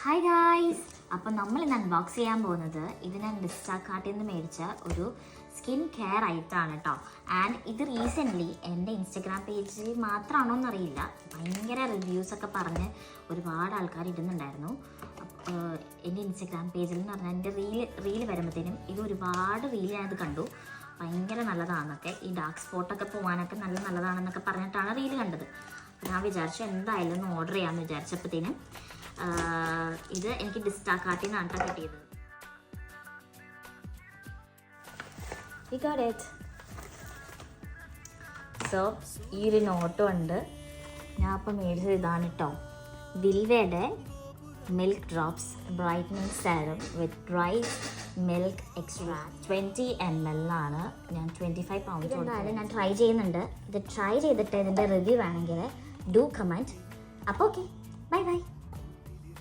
Hi guys, അപ്പം നമ്മൾ ഇന്ന് അൺബോക്സ് ചെയ്യാൻ പോകുന്നത് ഇത് ഞാൻ ഡിസ്റ്റാക്കാർട്ടിൽ നിന്ന് മേടിച്ച ഒരു സ്കിൻ കെയർ ഐറ്റമാണ് കേട്ടോ. ആൻഡ് ഇത് റീസെൻ്റ്ലി എൻ്റെ ഇൻസ്റ്റഗ്രാം പേജിൽ മാത്രമാണോ എന്നറിയില്ല, ഭയങ്കര റിവ്യൂസൊക്കെ പറഞ്ഞ് ഒരുപാട് ആൾക്കാർ ഇടുന്നുണ്ടായിരുന്നു. എൻ്റെ ഇൻസ്റ്റഗ്രാം പേജിൽ എന്ന് പറഞ്ഞാൽ എൻ്റെ റീല് വരുമ്പോഴത്തേനും ഇത് ഒരുപാട് റീല് ഞാനിത് കണ്ടു. ഭയങ്കര നല്ലതാണെന്നൊക്കെ, ഈ ഡാർക്ക് സ്പോട്ടൊക്കെ പോകാനൊക്കെ നല്ലതാണെന്നൊക്കെ പറഞ്ഞിട്ടാണ് റീല് കണ്ടത്. ഞാൻ വിചാരിച്ചു എന്തായാലും ഒന്ന് ഓർഡർ ചെയ്യാമെന്ന് വിചാരിച്ചപ്പോഴത്തേനും ഇത് എനിക്ക് ഡിസ്റ്റാക്കാർട്ടിൽ നിന്നാണ് കിട്ടിയത്. സോ ഈ ഒരു നോട്ടും ഉണ്ട്. ഞാൻ അപ്പം മേടിച്ചത് ഇതാണ് കേട്ടോ, വിൽവയുടെ milk drops brightening serum with dry milk extract 20 ml ആണ്. ഞാൻ 25 pounds എന്തായാലും ഞാൻ ട്രൈ ചെയ്യുന്നുണ്ട്. ഇത് ട്രൈ ചെയ്തിട്ട് ഇതിൻ്റെ റിവ്യൂ വേണമെങ്കിൽ ഡു കമൻറ്റ്. അപ്പോൾ ഓക്കെ, ബൈ ബൈ.